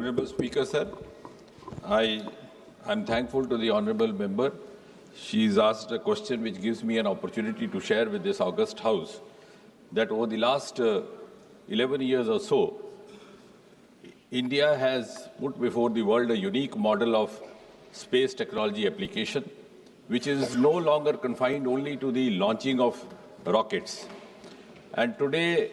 Honorable Speaker, sir, I'm thankful to the Honorable Member. She's asked a question which gives me an opportunity to share with this august House that over the last 11 years or so, India has put before the world a unique model of space technology application, which is no longer confined only to the launching of rockets. And today,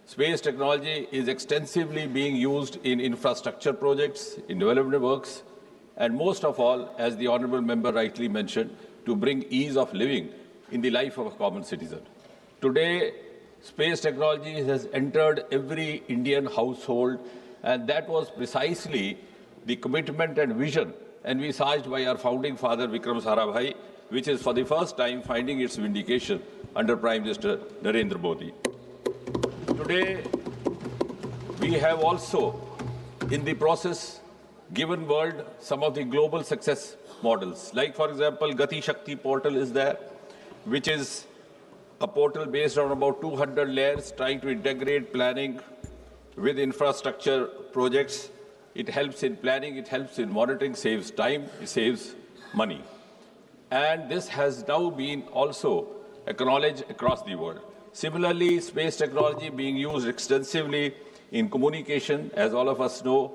space technology is extensively being used in infrastructure projects, in development works, and most of all, as the Honourable Member rightly mentioned, to bring ease of living in the life of a common citizen. Today, space technology has entered every Indian household, and that was precisely the commitment and vision envisaged by our founding father Vikram Sarabhai, which is for the first time finding its vindication under Prime Minister Narendra Modi. Today, we have also, in the process, given world some of the global success models. Like, for example, Gati Shakti portal is there, which is a portal based on about 200 layers trying to integrate planning with infrastructure projects. It helps in planning, it helps in monitoring, saves time, it saves money. And this has now been also acknowledged across the world. Similarly, space technology being used extensively in communication, as all of us know,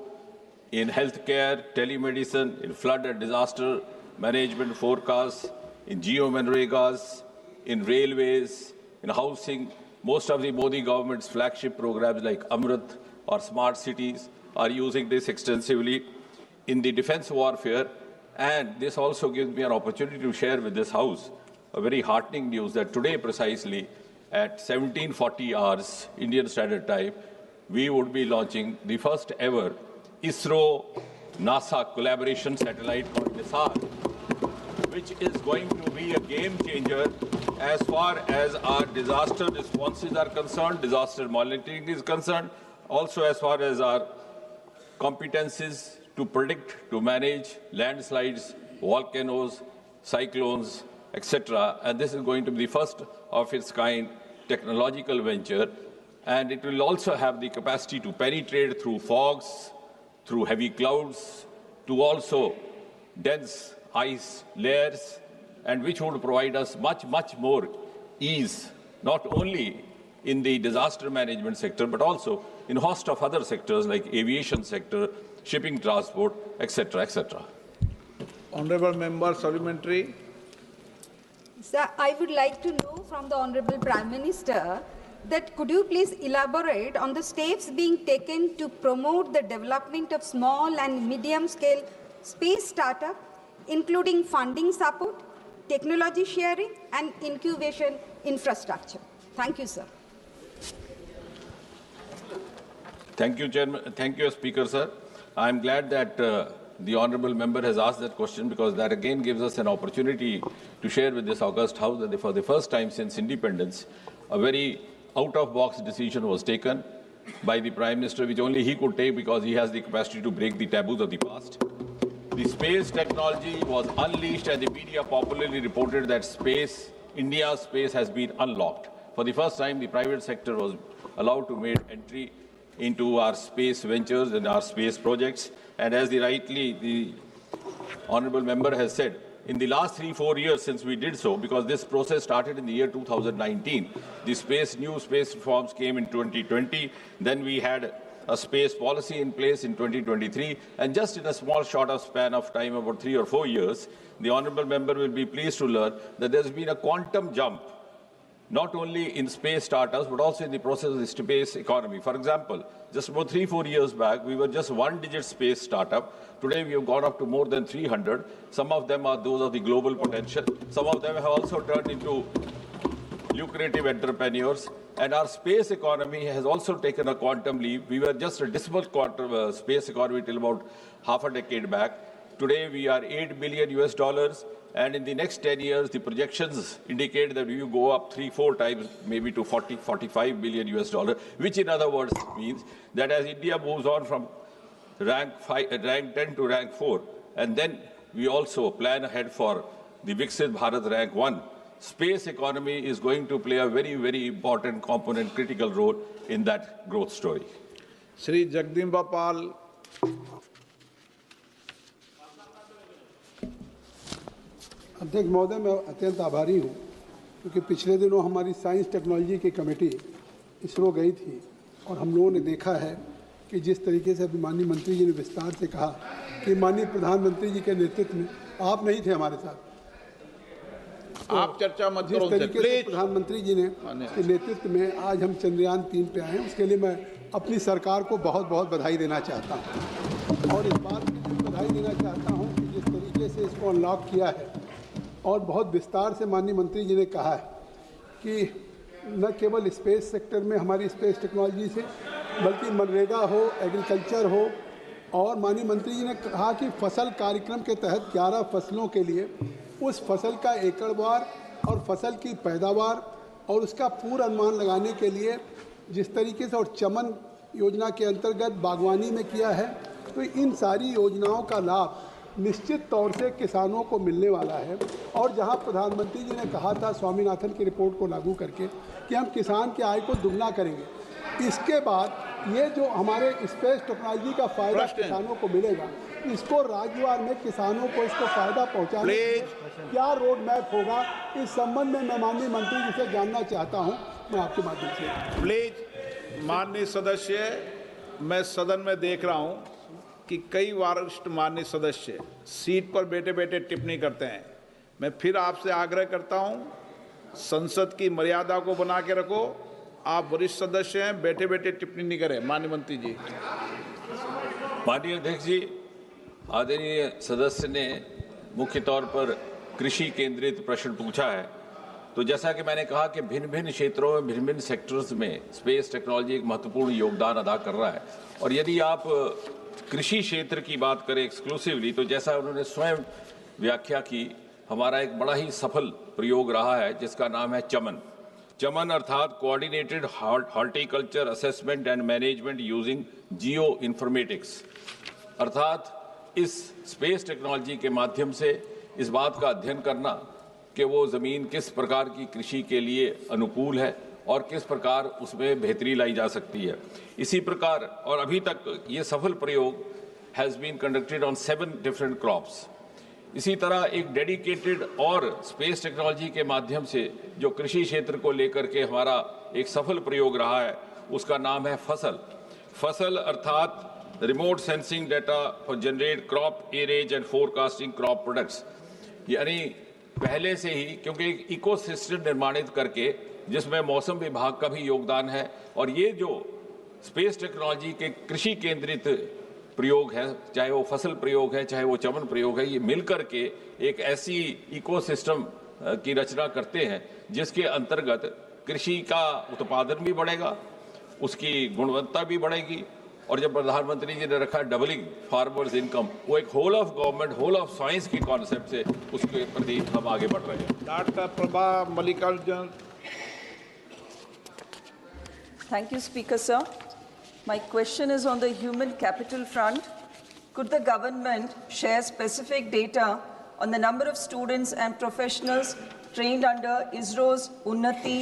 in healthcare, telemedicine, in flood and disaster management forecasts, in geo-manregas, in railways, in housing. Most of the Modi government's flagship programs like Amrit or Smart Cities are using this extensively in the defense warfare. And this also gives me an opportunity to share with this House a very heartening news that today precisely at 1740 hours Indian Standard Time, we would be launching the first ever ISRO-NASA collaboration satellite called NISAR, which is going to be a game changer as far as our disaster responses are concerned, disaster monitoring is concerned, also as far as our competencies to predict, to manage landslides, volcanoes, cyclones, etc. And this is going to be the first of its kind technological venture. And it will also have the capacity to penetrate through fogs, through heavy clouds, to also dense ice layers, and which would provide us much more ease, not only in the disaster management sector, but also in a host of other sectors like aviation sector, shipping transport, etc., etc. Honourable Member, supplementary. Sir, I would like to know from the Honourable Prime Minister that could you please elaborate on the steps being taken to promote the development of small and medium-scale space startup, including funding support, technology sharing, and incubation infrastructure. Thank you, sir. Thank you, Chairman. Thank you, Speaker, sir. I am glad that the Honourable Member has asked that question, because that again gives us an opportunity to share with this august House that for the first time since independence, a very out-of-box decision was taken by the Prime Minister, which only he could take because he has the capacity to break the taboos of the past. The space technology was unleashed, and the media popularly reported that India's space has been unlocked. For the first time, the private sector was allowed to make entry into our space ventures and our space projects. And as the Honourable Member has said, in the last 3-4 years since we did so, because this process started in the year 2019, the new space reforms came in 2020, then we had a space policy in place in 2023, and just in a small shorter span of time, about 3 or 4 years, the Honourable Member will be pleased to learn that there's been a quantum jump, not only in space startups, but also in the process of the space economy. For example, just about 3-4 years back, we were just one-digit space startup. Today, we have gone up to more than 300. Some of them are those of the global potential. Some of them have also turned into lucrative entrepreneurs. And our space economy has also taken a quantum leap. We were just a dismal space economy till about half a decade back. Today, we are $8 billion. And in the next 10 years, the projections indicate that we will go up 3-4 times, maybe to $45 billion, which in other words means that as India moves on from rank 10 to rank 4, and then we also plan ahead for the Viksit Bharat rank 1, space economy is going to play a very important component, critical role in that growth story. Shri Jagdimba Pal, अध्यक्ष महोदय, मैं अत्यंत आभारी हूँ क्योंकि पिछले दिनों हमारी साइंस टेक्नोलॉजी की कमेटी इसरो गई थी और हम लोगों ने देखा है कि जिस तरीके से अभी माननीय मंत्री जी ने विस्तार से कहा कि माननीय प्रधानमंत्री जी के नेतृत्व में, आप नहीं थे हमारे साथ, तो आप चर्चा मत जिस करो उनसे, तरीके से प्लीज। प्रधानमंत्री जी ने के नेतृत्व में आज हम चंद्रयान 3 पे आए हैं, उसके लिए मैं अपनी सरकार को बहुत बहुत बधाई देना चाहता हूँ। और इस बात की भी बधाई देना चाहता हूँ कि जिस तरीके से इसको अनलॉक किया है और बहुत विस्तार से माननीय मंत्री जी ने कहा है कि न केवल स्पेस सेक्टर में हमारी स्पेस टेक्नोलॉजी से, बल्कि मनरेगा हो, एग्रीकल्चर हो, और माननीय मंत्री जी ने कहा कि फसल कार्यक्रम के तहत 11 फसलों के लिए उस फसल का एकड़वार और फसल की पैदावार और उसका पूर्व अनुमान लगाने के लिए जिस तरीके से और चमन योजना के अंतर्गत बागवानी में किया है, तो इन सारी योजनाओं का लाभ निश्चित तौर से किसानों को मिलने वाला है। और जहां प्रधानमंत्री जी ने कहा था स्वामीनाथन की रिपोर्ट को लागू करके कि हम किसान की आय को दुगना करेंगे, इसके बाद ये जो हमारे स्पेस टेक्नोलॉजी का फायदा किसानों को मिलेगा, इसको राज्यवार में किसानों को इसको फायदा पहुंचाने क्या रोड मैप होगा, इस संबंध में मैं माननीय मंत्री जी से जानना चाहता हूं। मैं आपके माध्यम से प्लीज माननीय सदस्य, मैं सदन में देख रहा हूं कि कई वरिष्ठ माननीय सदस्य सीट पर बैठे बैठे टिप्पणी करते हैं। मैं फिर आपसे आग्रह करता हूं, संसद की मर्यादा को बना के रखो। आप वरिष्ठ सदस्य हैं, बैठे बैठे टिप्पणी नहीं करें। माननीय मंत्री जी। माननीय अध्यक्ष जी, आदरणीय सदस्य ने मुख्य तौर पर कृषि केंद्रित प्रश्न पूछा है। तो जैसा कि मैंने कहा कि भिन्न भिन्न क्षेत्रों में, भिन्न भिन्न सेक्टर्स में स्पेस टेक्नोलॉजी एक महत्वपूर्ण योगदान अदा कर रहा है। और यदि आप कृषि क्षेत्र की बात करें एक्सक्लूसिवली, तो जैसा उन्होंने स्वयं व्याख्या की, हमारा एक बड़ा ही सफल प्रयोग रहा है जिसका नाम है चमन। चमन अर्थात coordinated horticulture assessment and management using geo informatics, अर्थात इस स्पेस टेक्नोलॉजी के माध्यम से इस बात का अध्ययन करना कि वो ज़मीन किस प्रकार की कृषि के लिए अनुकूल है और किस प्रकार उसमें बेहतरी लाई जा सकती है। इसी प्रकार, और अभी तक ये सफल प्रयोग has been conducted on 7 different crops. इसी तरह एक डेडिकेटेड और स्पेस टेक्नोलॉजी के माध्यम से जो कृषि क्षेत्र को लेकर के हमारा एक सफल प्रयोग रहा है, उसका नाम है फसल। फसल अर्थात remote sensing data for generate crop arrays and forecasting crop products, यानी पहले से ही, क्योंकि एक इकोसिस्टम निर्माणित करके जिसमें मौसम विभाग का भी योगदान है, और ये जो स्पेस टेक्नोलॉजी के कृषि केंद्रित प्रयोग है, चाहे वो फसल प्रयोग है, चाहे वो चमन प्रयोग है, ये मिलकर के एक ऐसी इकोसिस्टम की रचना करते हैं जिसके अंतर्गत कृषि का उत्पादन भी बढ़ेगा, उसकी गुणवत्ता भी बढ़ेगी। और जब प्रधानमंत्री जी ने रखा डबलिंग फार्मर्स इनकम, वो एक whole of government, whole of science की कॉन्सेप्ट से उसके प्रति हम आगे बढ़ रहे हैं। Doctor Prabha Mallikarjun. Thank you, Speaker, sir. My question is on the human capital front. Could the government share specific data on the number of students and professionals trained under ISRO's Unnati,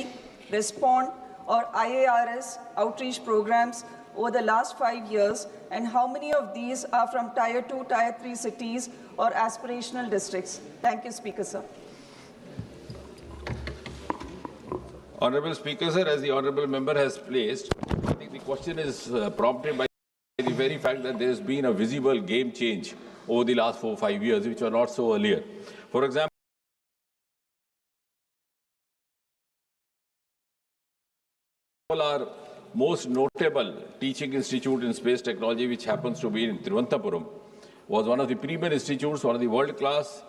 Respond or IARS outreach programs over the last 5 years, and how many of these are from Tier 2, Tier 3 cities or aspirational districts? Thank you, Speaker, sir. Honorable Speaker, sir, as the honorable member has placed, I think the question is prompted by the very fact that there has been a visible game change over the last 4-5 years, which were not so earlier. For example, our most notable teaching institute in space technology, which happens to be in Thiruvananthapuram, was one of the premier institutes, one of the world class.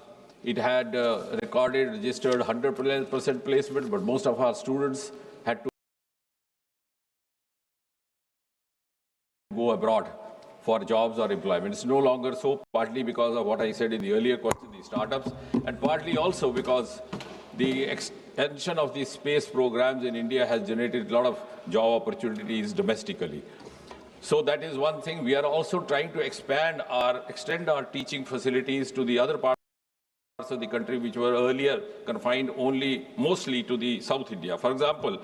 It had recorded, registered 100% placement, but most of our students had to go abroad for jobs or employment. It's no longer so, partly because of what I said in the earlier question, the startups, and partly also because the extension of the space programs in India has generated a lot of job opportunities domestically. So that is one thing. We are also trying to extend our teaching facilities to the other parts of the country which were earlier confined mostly to the South India. For example,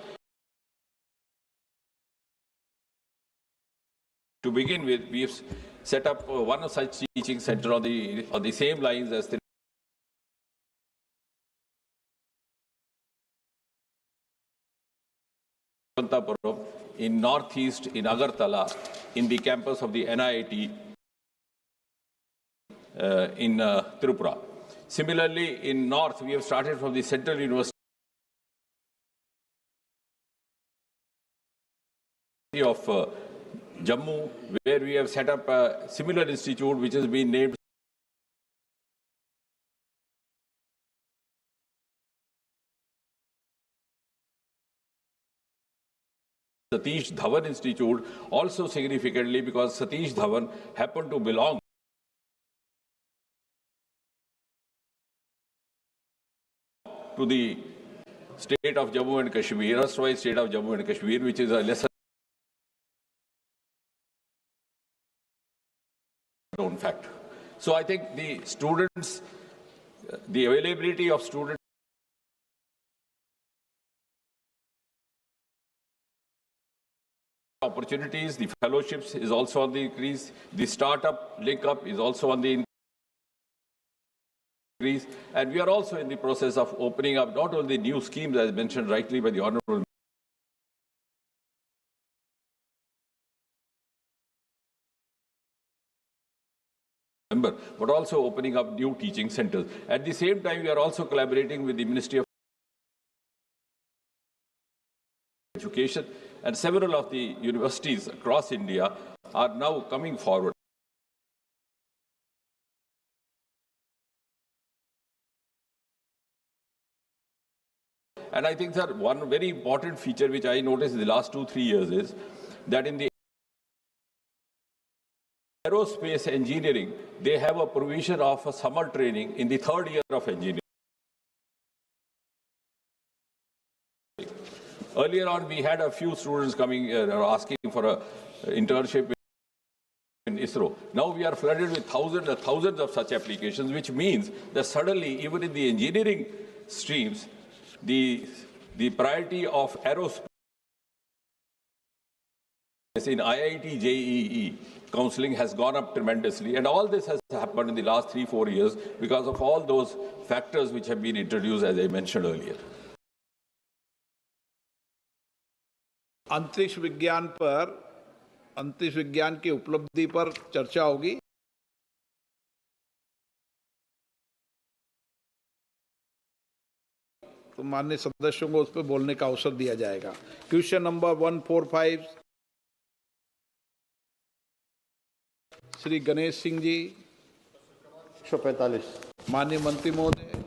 to begin with, we've set up one such teaching center on the same lines as Thiruvananthapuram, in Northeast, in Agartala, in the campus of the NIIT in Tripura. Similarly, in North, we have started from the Central University of Jammu, where we have set up a similar institute which has been named Satish Dhawan Institute, also significantly because Satish Dhawan happened to belong to the state of Jammu and Kashmir, erstwhile state of Jammu and Kashmir, which is a lesser known fact. So I think the students, the availability of students opportunities, the fellowships is also on the increase. The startup link-up is also on the increase. And we are also in the process of opening up not only new schemes, as mentioned rightly by the Honourable Member, but also opening up new teaching centres. At the same time, we are also collaborating with the Ministry of Education, and several of the universities across India are now coming forward. And I think that one very important feature which I noticed in the last 2-3 years is that in the aerospace engineering, they have a provision of a summer training in the 3rd year of engineering. Earlier on, we had a few students coming asking for an internship in ISRO. Now we are flooded with thousands and thousands of such applications, which means that suddenly, even in the engineering streams, the priority of aerospace in IIT JEE counseling has gone up tremendously. And all this has happened in the last 3-4 years because of all those factors which have been introduced, as I mentioned earlier. अंतरिक्ष विज्ञान की उपलब्धि पर चर्चा होगी। तो माननीय सदस्यों को उस पर बोलने का अवसर दिया जाएगा। क्वेश्चन नंबर 145 श्री गणेश सिंह जी 145 माननीय मंत्री महोदय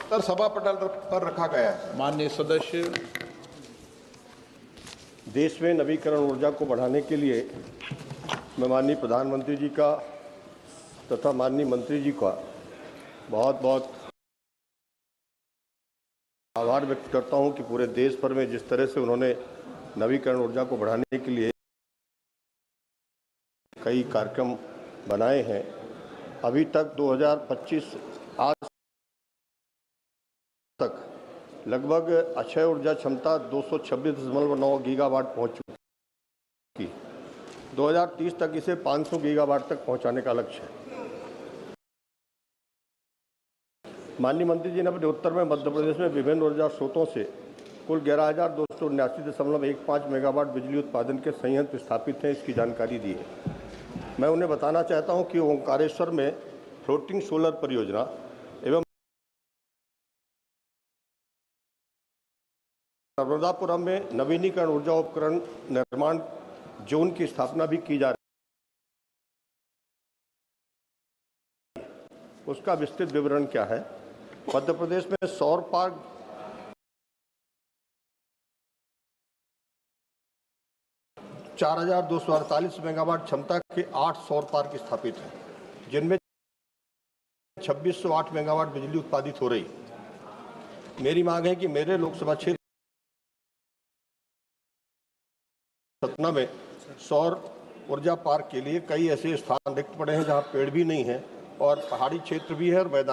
सर सभा पटल पर रखा गया है। माननीय सदस्य देश में नवीकरण ऊर्जा को बढ़ाने के लिए मैं माननीय प्रधानमंत्री जी का तथा माननीय मंत्री जी का बहुत बहुत आभार व्यक्त करता हूं कि पूरे देश भर में जिस तरह से उन्होंने नवीकरण ऊर्जा को बढ़ाने के लिए कई कार्यक्रम बनाए हैं। अभी तक 2025 आज तक लगभग अक्षय ऊर्जा क्षमता 226.9 गीगावाट पहुंच चुकी। 2030 तक इसे 500 गीगावाट तक पहुंचाने का लक्ष्य है। माननीय मंत्री जी ने अपने उत्तर में मध्य प्रदेश में विभिन्न ऊर्जा स्रोतों से कुल 11,279.15 मेगावाट बिजली उत्पादन के संयंत्र स्थापित हैं, इसकी जानकारी दी है। मैं उन्हें बताना चाहता हूं कि ओंकारेश्वर में फ्लोटिंग सोलर परियोजना एवं नर्मदापुरम में नवीनीकरण ऊर्जा उपकरण निर्माण जोन की स्थापना भी की जा रही है। उसका विस्तृत विवरण क्या है? मध्य प्रदेश में सौर पार्क 4,248 मेगावाट क्षमता के 8 सौर पार्क स्थापित हैं, जिनमें 2608 मेगावाट बिजली उत्पादित हो रही। मेरी मांग है कि मेरे लोकसभा क्षेत्र सतना में सौर ऊर्जा पार्क के लिए कई ऐसे स्थान रिक्त पड़े हैं जहां पेड़ भी नहीं है और पहाड़ी क्षेत्र भी है और मैदान